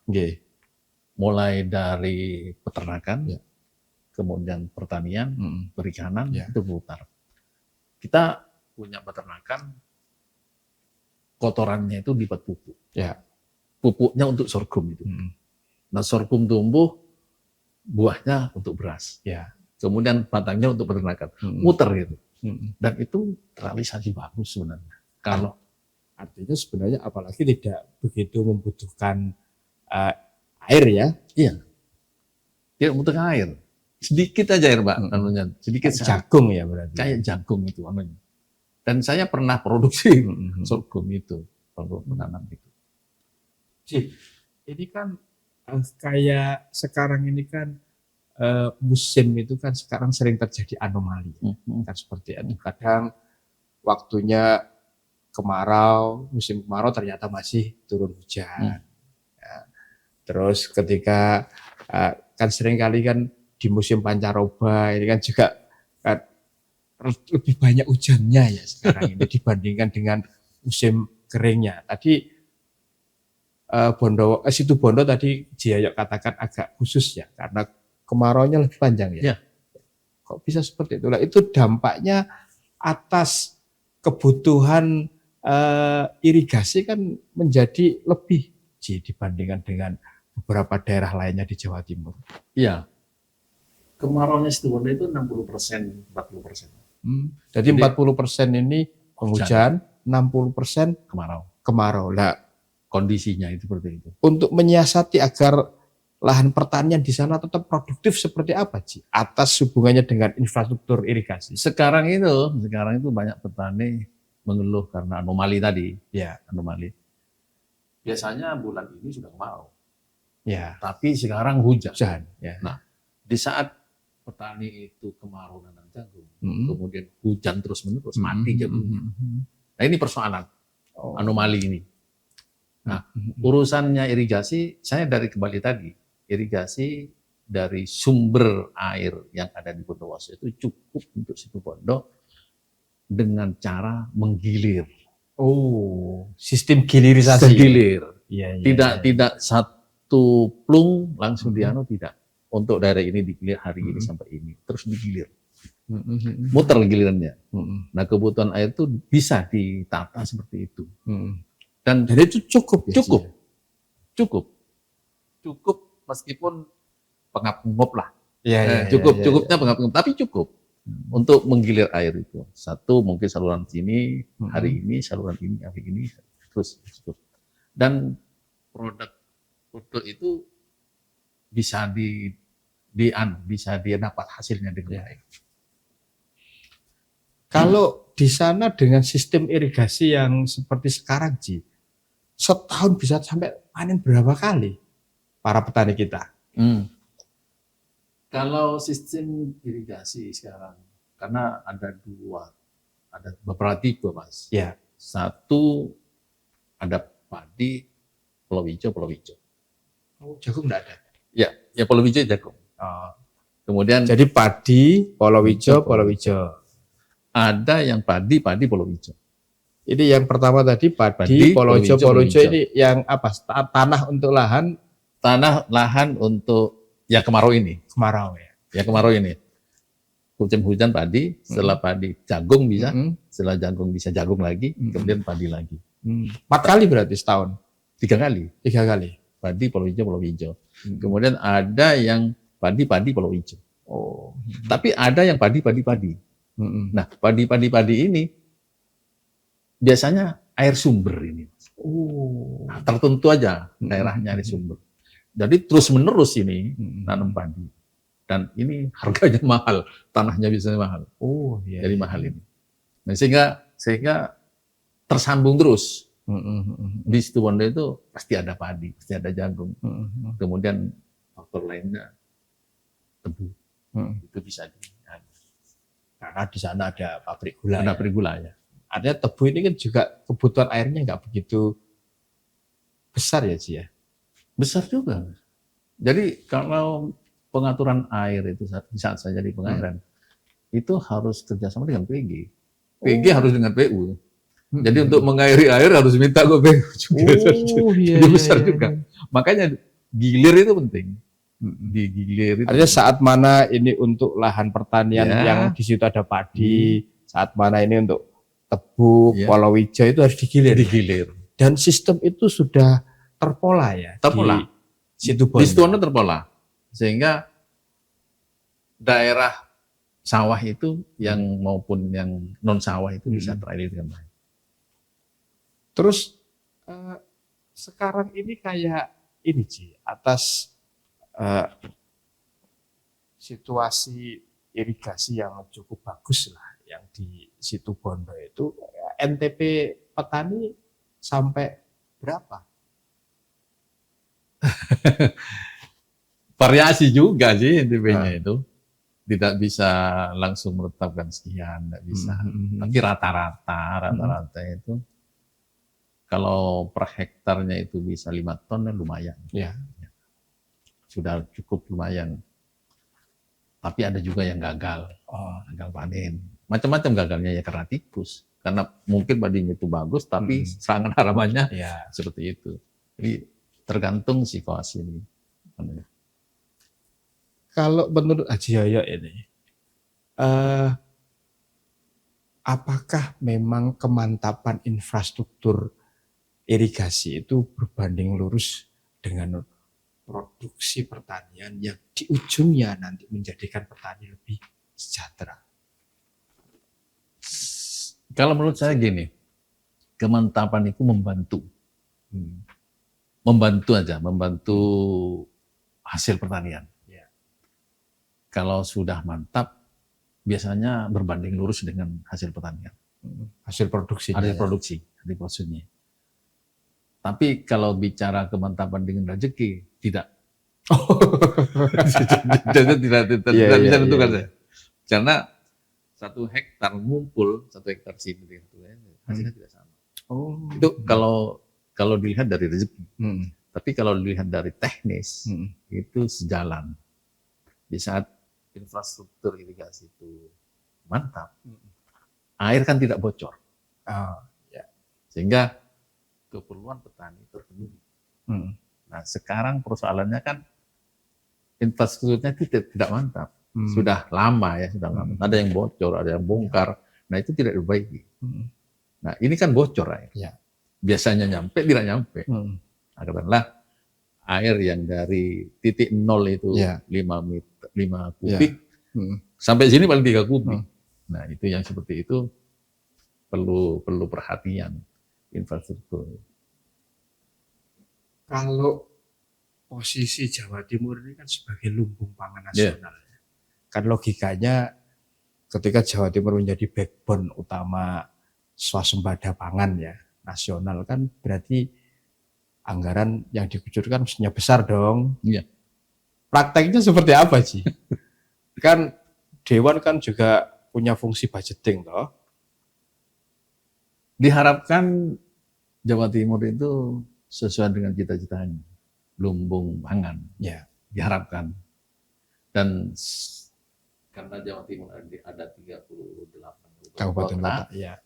S1: Mulai dari peternakan, kemudian pertanian, perikanan, itu berputar. Kita punya peternakan, kotorannya itu dibuat pupuk. Pupuknya untuk sorghum itu. Nah, sorghum tumbuh, buahnya untuk beras. Kemudian batangnya untuk peternakan. Muter gitu. Dan itu realisasi bagus sebenarnya. Kalau
S2: artinya sebenarnya apalagi tidak begitu membutuhkan air ya.
S1: Iya. Tidak membutuhkan air. Sedikit aja air, Pak. Sedikit
S2: jagung ya berarti.
S1: Kayak jagung itu anunya. Dan saya pernah produksi sorghum itu, menanam itu.
S2: Ini kan kayak sekarang ini kan musim itu kan sekarang sering terjadi anomali. Kan seperti itu. Kadang waktunya kemarau, musim kemarau ternyata masih turun hujan. Terus ketika kan sering kali kan di musim pancaroba ini kan juga kan lebih banyak hujannya ya sekarang ini dibandingkan dengan musim keringnya. Tadi Situbondo tadi Ciyoyo katakan agak khusus ya karena kemaraunya lebih panjang ya. Kok bisa seperti itu? Itu dampaknya atas kebutuhan irigasi kan menjadi lebih dibandingkan dengan beberapa daerah lainnya di Jawa Timur.
S1: Iya. Kemaraunya Situbondo itu 60%, 40%.
S2: Jadi 40% ini penghujan, 60% kemarau. Nah,
S1: kondisinya itu seperti itu.
S2: Untuk menyiasati agar lahan pertanian di sana tetap produktif seperti apa, Ci? Atas hubungannya dengan infrastruktur irigasi.
S1: Sekarang itu banyak petani mengeluh karena anomali tadi. Anomali. Biasanya bulan ini sudah kemarau. Tapi sekarang hujan. Nah, di saat petani itu kemarau dan jagung.
S2: Mm-mm.
S1: Kemudian hujan terus-menerus, mati
S2: Mm-mm.
S1: jagungnya.
S2: Mm-mm.
S1: Nah ini persoalan,
S2: Oh.
S1: anomali ini. Nah,
S2: Mm-mm.
S1: urusannya irigasi, saya kembali tadi, irigasi dari sumber air yang ada di Bondowoso itu cukup untuk Situbondo dengan cara menggilir.
S2: Oh, sistem gilirisasi.
S1: Segilir.
S2: Iya, iya,
S1: Tidak
S2: iya.
S1: satu plung langsung
S2: Mhm.
S1: dianu, tidak. Untuk daerah ini digilir hari ini
S2: Mhm.
S1: sampai ini, terus digilir.
S2: Mm-mm.
S1: Muter gilirannya.
S2: Mm-mm.
S1: Nah, kebutuhan air itu bisa ditata seperti itu.
S2: Mm-mm.
S1: Dan
S2: Dan itu cukup ya,
S1: cukup.
S2: Ci, ya?
S1: Cukup meskipun pengap-ngop lah.
S2: Iya, iya,
S1: Cukupnya pengap-ngop, tapi cukup untuk menggilir air itu. Satu mungkin saluran sini, hari ini, saluran ini, hari ini, terus cukup. Dan produk itu bisa bisa dia dapat hasilnya dengan baik.
S2: Kalau di sana dengan sistem irigasi yang seperti sekarang, Ji, setahun bisa sampai panen berapa kali para petani kita?
S1: Kalau sistem irigasi sekarang, karena ada beberapa tipe, Mas.
S2: Ya.
S1: Satu, ada padi, pulau hijau.
S2: Oh, jagung enggak ada.
S1: Ya pulau hijau jagung. Kemudian
S2: Jadi padi, palawija.
S1: ada yang padi pulau hijau.
S2: Ini yang pertama tadi
S1: Padi,
S2: padi, palawija
S1: palawija.
S2: ini yang apa? Tanah untuk lahan
S1: Lahan untuk ya kemarau ini.
S2: kemarau ya.
S1: Ya kemarau ini. Hujan padi, setelah padi jagung bisa,
S2: Mm-mm.
S1: setelah jagung bisa jagung lagi,
S2: Mm-mm.
S1: kemudian padi lagi.
S2: 4 kali berarti setahun.
S1: 3 kali.
S2: 3 kali.
S1: Padi, pulau hijau. Kemudian ada yang padi, pulau hijau.
S2: Oh.
S1: Tapi ada yang padi.
S2: Mm-mm.
S1: Nah, padi ini biasanya air sumber ini.
S2: Oh.
S1: Nah, tertentu aja daerahnya air sumber. Jadi terus-menerus ini nanam padi. Dan ini harganya mahal, tanahnya biasanya mahal.
S2: Oh, iya.
S1: Jadi mahal ini. Nah, sehingga tersambung terus. Di Situbondo itu pasti ada padi, pasti ada jagung. Kemudian faktor lainnya tebu. Itu bisa
S2: Karena di sana ada pabrik gula.
S1: ada gula ya.
S2: Artinya tebu ini kan juga kebutuhan airnya nggak begitu besar ya, Ci ya.
S1: Besar juga. Jadi kalau pengaturan air itu di saat saya jadi pengairan, itu harus kerjasama dengan PG. PG harus dengan PU. Jadi untuk mengairi air harus minta ke PU juga.
S2: Iya,
S1: Jadi besar juga. Makanya gilir itu penting. Digilir itu.
S2: Artinya saat mana ini untuk lahan pertanian
S1: Ya.
S2: yang di situ ada padi, saat mana ini untuk tebu,
S1: Ya.
S2: palawija itu harus digilir.
S1: digilir.
S2: Dan sistem itu sudah terpola ya.
S1: Terpola.
S2: Di Situbondo.
S1: Di Situbondo terpola. Sehingga daerah sawah itu yang maupun yang non sawah itu bisa teralir dengan baik.
S2: Terus sekarang ini kayak ini Ci, atas situasi irigasi yang cukup bagus lah yang di Situbondo itu, NTP petani sampai berapa?
S1: Variasi juga sih NTP-nya itu. Tidak bisa langsung menetapkan sekian, tidak bisa. Tapi rata-rata itu kalau per hektarnya itu bisa 5 ton lumayan.
S2: Ya.
S1: Sudah cukup lumayan. Tapi ada juga yang gagal panen. Macam-macam gagalnya ya karena tikus. Karena mungkin padinya itu bagus, tapi serangan harapannya
S2: Ya.
S1: seperti itu. Jadi tergantung situasi ini.
S2: Kalau menurut Haji Yoyo ini, apakah memang kemantapan infrastruktur irigasi itu berbanding lurus dengan produksi pertanian yang di ujungnya nanti menjadikan petani lebih sejahtera?
S1: Kalau menurut saya gini, kemantapan itu membantu. Membantu hasil pertanian. Kalau sudah mantap, biasanya berbanding lurus dengan hasil pertanian.
S2: Hasil produksi.
S1: Hasil produksinya. Tapi kalau bicara kemantapan dengan rezeki, tidak. tidak bisa tentukan. Karena 1 hektar ngumpul 1 hektar sini dengan hasilnya tidak sama.
S2: Oh.
S1: Itu kalau dilihat dari rezeki. Tapi kalau dilihat dari teknis itu sejalan. Di saat infrastruktur irigasi itu mantap, air kan tidak bocor. Sehingga keperluan petani terpenuhi. Nah, sekarang persoalannya kan infrastrukturnya itu tidak mantap. Sudah lama ya, sudah lama. Ada yang bocor, ada yang bongkar. Nah, itu tidak diperbaiki. Nah, ini kan bocor air.
S2: Ya.
S1: Biasanya nyampe, tidak nyampe. Nah, katakanlah air yang dari titik nol itu 5 kubik, sampai sini paling 3 kubik. Nah, itu yang seperti itu perlu perhatian infrastruktur.
S2: Kalau posisi Jawa Timur ini kan sebagai lumbung pangan nasional, kan logikanya ketika Jawa Timur menjadi backbone utama swasembada pangan ya nasional, kan berarti anggaran yang dikucurkan mestinya besar dong.
S1: Iya.
S2: Prakteknya seperti apa sih? Kan Dewan kan juga punya fungsi budgeting toh.
S1: Diharapkan Jawa Timur itu sesuai dengan cita-citanya, lumbung pangan.
S2: Ya.
S1: Diharapkan. Dan karena Jawa Timur ada 38
S2: Kabupaten kota, ya.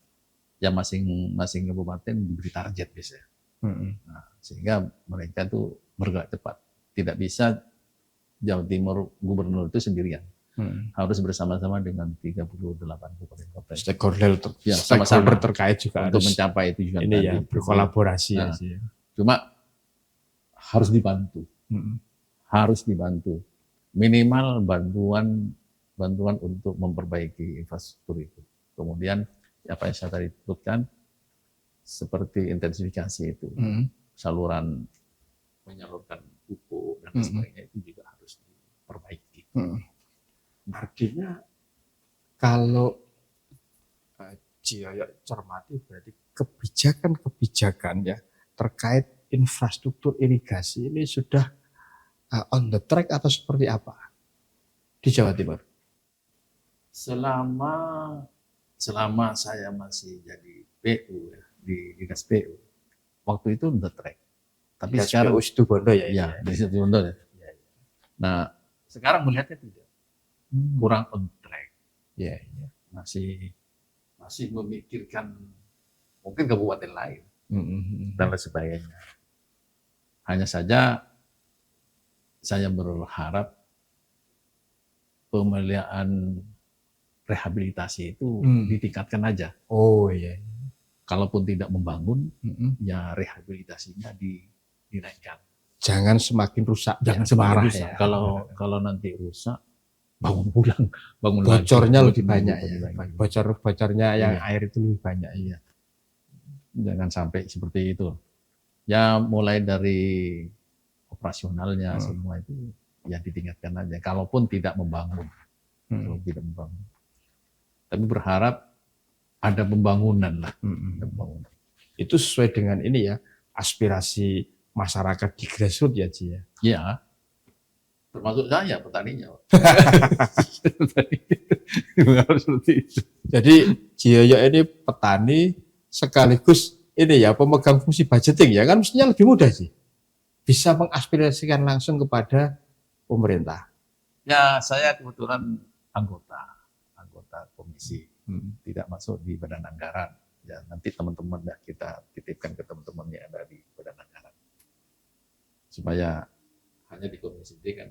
S1: Ya masing-masing kabupaten diberi target biasanya. Nah, sehingga mereka tuh bergerak cepat. Tidak bisa Jawa Timur gubernur itu sendirian. Harus bersama-sama dengan 38 kabupaten kota.
S2: Stakeholder
S1: sama-sama
S2: terkait juga
S1: untuk
S2: harus
S1: mencapai tujuan
S2: ini
S1: tadi.
S2: ya, berkolaborasi ya.
S1: Cuma harus dibantu. Harus dibantu. Minimal bantuan untuk memperbaiki infrastruktur itu. Kemudian apa yang saya tadi sebutkan seperti intensifikasi itu, saluran menyalurkan pupuk dan sebagainya itu juga harus diperbaiki.
S2: Artinya kalau Ciyoyo cermati berarti kebijakan-kebijakan ya terkait infrastruktur irigasi ini sudah on the track atau seperti apa di Jawa Timur?
S1: Selama saya masih jadi PU ya, di Dinas PU, waktu itu on the track. Tapi
S2: Dinas
S1: sekarang
S2: PU Situbondo ya.
S1: Iya, di Situbondo ya. Nah, sekarang melihatnya tidak. Kurang on track.
S2: Ya.
S1: Masih memikirkan mungkin kabupaten lain dan lain sebagainya. Hanya saja saya berharap pemeliharaan rehabilitasi itu ditingkatkan aja.
S2: Oh iya.
S1: Kalaupun tidak membangun, ya rehabilitasinya dinaikkan.
S2: Jangan semakin rusak.
S1: Jangan semakin rusak. Ya. Kalau nanti rusak, bangun
S2: bocornya
S1: lagi.
S2: Lebih banyak ya. Bocornya yang air itu lebih banyak.
S1: Iya. Jangan sampai seperti itu. Ya mulai dari operasionalnya semua itu ya ditingkatkan aja. Kalaupun tidak membangun. Tapi berharap ada pembangunan lah.
S2: Itu sesuai dengan ini ya, aspirasi masyarakat di grassroots ya Ci ya?
S1: Iya. Termasuk saya petaninya.
S2: Jadi Ciyoyo ini petani sekaligus ini ya pemegang fungsi budgeting ya, kan mestinya lebih mudah sih. Bisa mengaspirasikan langsung kepada pemerintah.
S1: Ya, saya kebetulan anggota komisi, tidak masuk di badan anggaran. Ya, nanti teman-teman ya kita titipkan ke teman-teman yang ada di badan anggaran. Supaya hanya di komisi D kan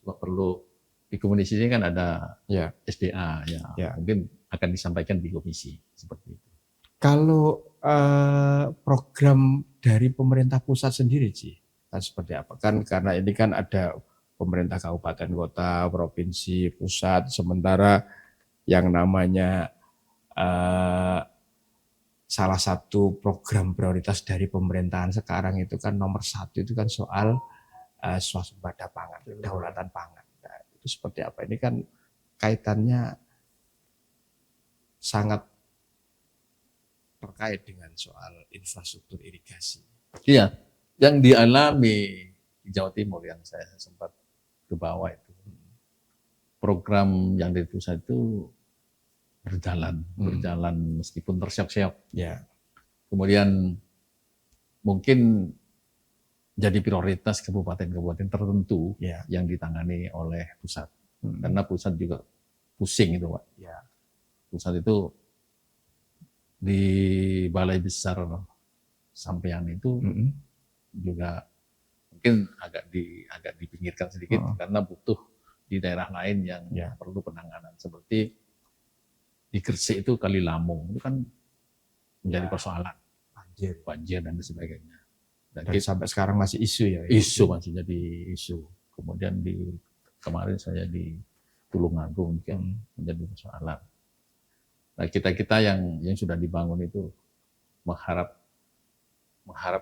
S1: cuma perlu di komisi D kan ada SDA ya. Mungkin akan disampaikan di komisi seperti itu.
S2: Kalau program dari pemerintah pusat sendiri sih kan seperti apa? Kan karena ini kan ada pemerintah kabupaten kota, provinsi, pusat, sementara yang namanya salah satu program prioritas dari pemerintahan sekarang itu kan nomor 1 itu kan soal swasembada pangan, kedaulatan pangan. Nah, itu seperti apa? Ini kan kaitannya sangat terkait dengan soal infrastruktur irigasi.
S1: Iya, yang dialami di Jawa Timur yang saya sempat ke bawah itu. Program yang dari pusat itu berjalan meskipun terseok-seok.
S2: Ya.
S1: Kemudian mungkin jadi prioritas kabupaten-kabupaten tertentu
S2: Ya.
S1: yang ditangani oleh pusat. Karena pusat juga pusing itu, Pak.
S2: Ya.
S1: Pusat itu di Balai Besar Sampean itu juga mungkin agak dipinggirkan sedikit karena butuh di daerah lain yang perlu penanganan, seperti di Gresik itu Kali Lamong itu kan menjadi persoalan banjir dan sebagainya.
S2: Dan sampai sekarang masih isu ya.
S1: Isu masih jadi isu. Kemudian kemarin saya di Tulungagung yang menjadi persoalan. Nah, kita yang sudah dibangun itu mengharap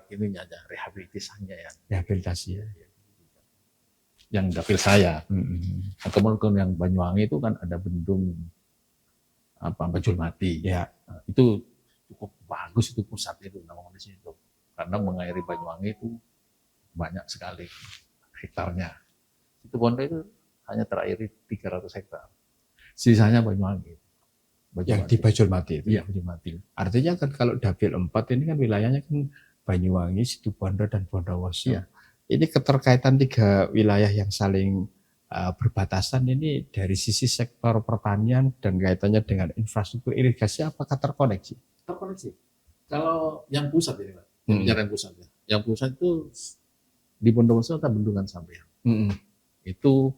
S1: ininya aja, rehabilitasinya ya.
S2: Rehabilitasi ya.
S1: Yang dapil saya. Nah, kemudian yang Banyuwangi itu kan ada bendung Bajul Mati.
S2: Ya.
S1: Nah, itu cukup bagus itu pusat itu namanya di situ. Karena mengairi Banyuwangi itu banyak sekali hektarnya. Itu Bondo itu hanya terairi 300 hektar. Sisanya Banyuwangi.
S2: Yang di Bajul Mati itu.
S1: Iya, Bajul Mati.
S2: Artinya kan kalau dapil 4 ini kan wilayahnya kan Banyuwangi, Situbondo dan Bondowoso.
S1: Iya.
S2: Ini keterkaitan 3 wilayah yang saling berbatasan ini dari sisi sektor pertanian dan kaitannya dengan infrastruktur irigasi apakah terkoneksi?
S1: Terkoneksi. Kalau yang pusat ini, Pak. Yang pusat ya. Yang pusat itu di Bondowoso ada bendungan Sampean. Itu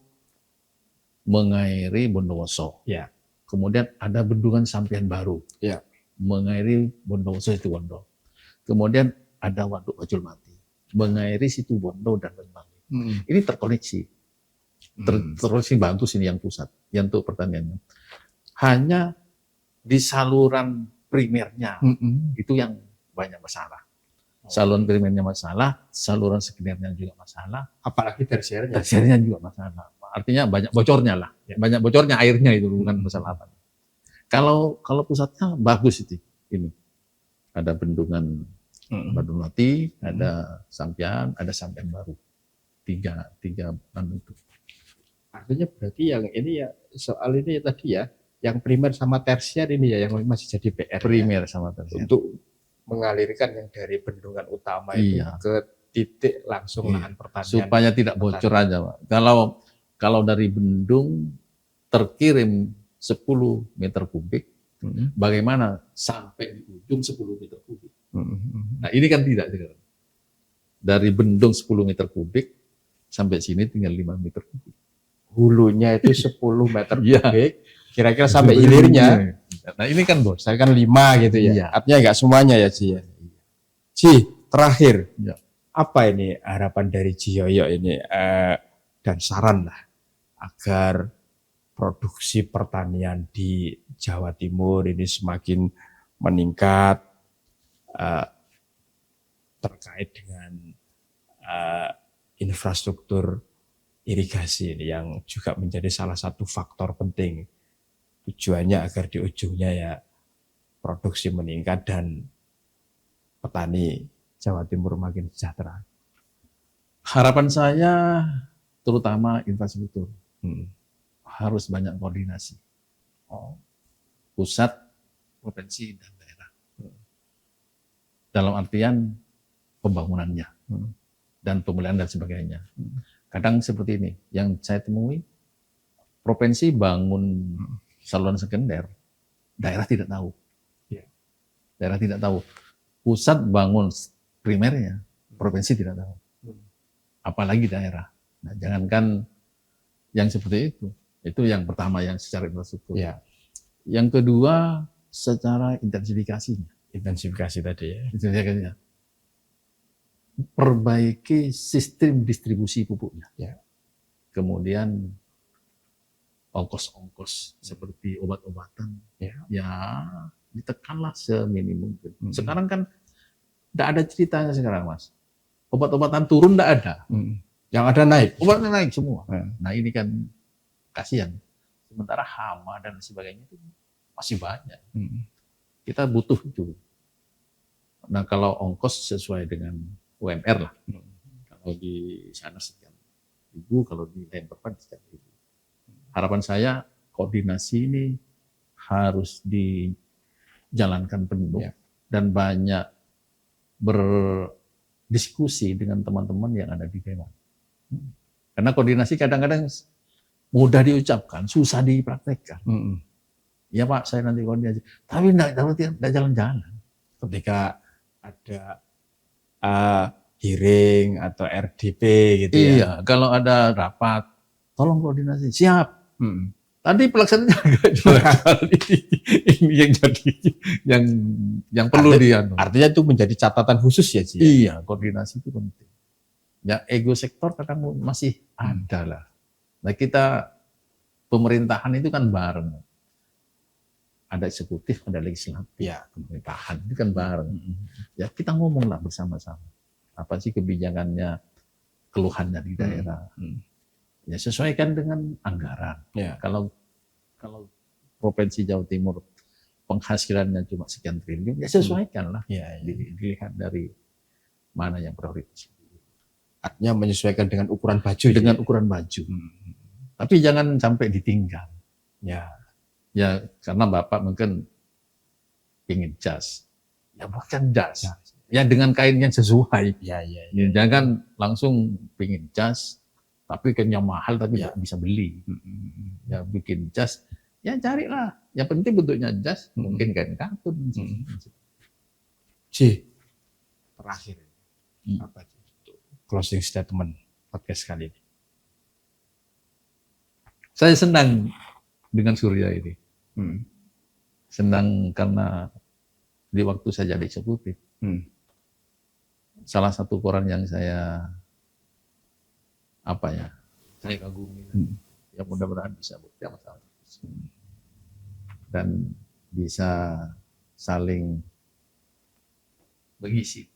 S1: mengairi Bondowoso.
S2: Ya.
S1: Kemudian ada bendungan Sampean baru.
S2: Ya.
S1: Mengairi Bondowoso Situbondo. Kemudian ada Waduk Bajul Mati. Mengairi Situbondo dan Banyuwangi. Ini terkoneksi. Terkoneksi bagus ini yang pusat. Yang untuk pertaniannya. Hanya di saluran primernya itu yang banyak masalah. Saluran primernya masalah, saluran sekundernya juga masalah,
S2: Apalagi tersiernya.
S1: tersiarnya juga masalah. Artinya banyak bocornya lah, banyak bocornya airnya itu bukan masalah apa. Kalau pusatnya bagus itu, ini ada bendungan Bajul Mati, ada Sampean baru, tiga itu.
S2: Artinya berarti yang ini ya soal ini tadi ya, yang primer sama tersier ini ya yang masih jadi PR.
S1: Primer sama tersier.
S2: Untuk mengalirkan yang dari bendungan utama itu ke titik langsung lahan pertanian.
S1: Supaya tidak bocor aja, Pak. Kalau dari bendung terkirim 10 meter kubik, bagaimana sampai di ujung 10 meter kubik? Nah ini kan tidak sekarang. Dari bendung 10 meter kubik sampai sini tinggal 5 meter kubik.
S2: Hulunya itu 10 meter kubik, kira-kira sampai hilirnya.
S1: Nah ini kan bos,
S2: Saya kan 5 gitu ya.
S1: Iya.
S2: Artinya nggak semuanya ya Ci. Ci, terakhir.
S1: Ya.
S2: Apa ini harapan dari Ci Yoyo ini dan saran lah agar produksi pertanian di Jawa Timur ini semakin meningkat terkait dengan infrastruktur irigasi ini yang juga menjadi salah satu faktor penting. Tujuannya agar di ujungnya ya produksi meningkat dan petani Jawa Timur makin sejahtera.
S1: Harapan saya terutama infrastruktur harus banyak koordinasi. Pusat, provinsi dan daerah. Dalam artian pembangunannya dan pemulihan dan sebagainya. Kadang seperti ini yang saya temui, provinsi bangun saluran sekunder, daerah tidak tahu. Daerah tidak tahu. Pusat bangun primernya, provinsi tidak tahu. Apalagi daerah. Nah, jangankan yang seperti itu yang pertama yang secara infrastruktur.
S2: Ya.
S1: Yang kedua secara intensifikasinya.
S2: Intensifikasi tadi ya.
S1: Intensifikasinya. Perbaiki sistem distribusi pupuknya.
S2: Ya.
S1: Kemudian ongkos-ongkos seperti obat-obatan, ya ditekanlah seminimum mungkin. Sekarang kan tidak ada ceritanya sekarang, Mas. Obat-obatan turun tidak ada.
S2: Yang ada naik.
S1: Obatnya naik semua. Nah ini kan kasihan. Sementara hama dan sebagainya itu masih banyak. Kita butuh itu. Nah kalau ongkos sesuai dengan UMR lah. Kalau di sana sekian ribu, kalau di lain tempat sekian ribu. Harapan saya koordinasi ini harus dijalankan penuh
S2: Ya.
S1: dan banyak berdiskusi dengan teman-teman yang ada di dewan. Karena koordinasi kadang-kadang mudah diucapkan, susah dipraktekkan. Ya Pak, saya nanti koordinasi. Tapi enggak jalan-jalan.
S2: Ketika ada hearing atau RDP gitu ya.
S1: Iya, kalau ada rapat, tolong koordinasi. Siap. Tadi pelaksananya enggak jalan. Ini yang jadi yang perlu
S2: Artinya itu menjadi catatan khusus ya, Ci?
S1: Iya, koordinasi itu penting. Ya, ego sektor kadang masih ada lah. Nah, kita pemerintahan itu kan bareng. Ada eksekutif, ada legislatif.
S2: Ya.
S1: Pemerintahan itu kan bareng. Ya, kita ngomonglah bersama-sama. Apa sih kebijakannya, keluhannya di daerah. Ya, sesuaikan dengan anggaran.
S2: Ya.
S1: Kalau Provinsi Jawa Timur penghasilannya cuma sekian triliun, ya sesuaikan lah.
S2: Ya.
S1: Dilihat dari mana yang prioritas.
S2: Artinya menyesuaikan dengan ukuran baju.
S1: Dengan ukuran baju. Tapi jangan sampai ditinggal. Ya, karena Bapak mungkin ingin jas. Ya bukan jas. Ya dengan kain yang sesuai.
S2: Ya.
S1: Jangan langsung pingin jas, tapi kainnya mahal tapi nggak bisa beli. Ya bikin jas, ya carilah. Yang penting bentuknya jas, mungkin kain katun.
S2: Terakhir, apa itu closing statement podcast kali ini?
S1: Saya senang dengan Surya ini. Senang karena di waktu saya jadi eksekutif, salah satu koran yang saya saya kagumi. Ya mudah-mudahan bisa bekerja sama dan bisa saling mengisi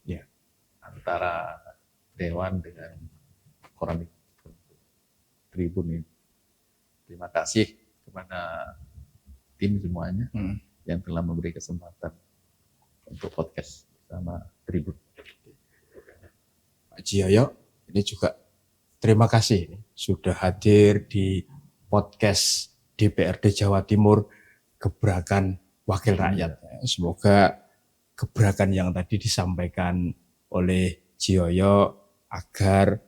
S1: antara dewan dengan koran Tribun ini. Terima kasih kepada tim semuanya yang telah memberi kesempatan untuk podcast bersama Tribun.
S2: Pak Ciyoyo, ini juga terima kasih sudah hadir di podcast DPRD Jawa Timur Gebrakan Wakil Rakyat. Semoga gebrakan yang tadi disampaikan oleh Ciyoyo agar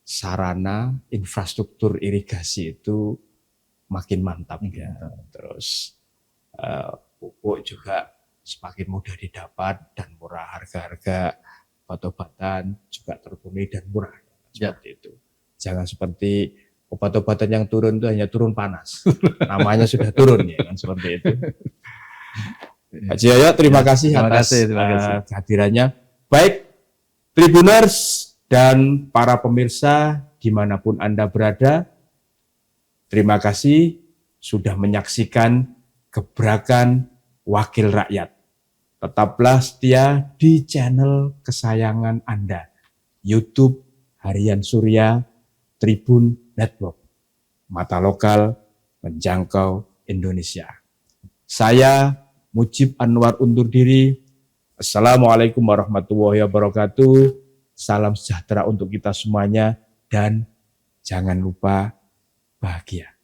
S2: sarana infrastruktur irigasi itu makin mantap ya. Terus pupuk juga semakin mudah didapat dan murah, harga-harga obat-obatan juga terpenuhi dan murah. Seperti itu. Jangan seperti obat-obatan yang turun itu hanya turun panas. Namanya sudah turun ya kan, seperti itu. Pak Ciyoyo, terima kasih atas kehadirannya. Baik, Tribuners dan para pemirsa dimanapun Anda berada, terima kasih sudah menyaksikan Gebrakan Wakil Rakyat. Tetaplah setia di channel kesayangan Anda, YouTube Harian Surya Tribun Network. Mata lokal menjangkau Indonesia. Saya Mujib Anwar undur diri. Assalamualaikum warahmatullahi wabarakatuh. Salam sejahtera untuk kita semuanya dan jangan lupa bahagia.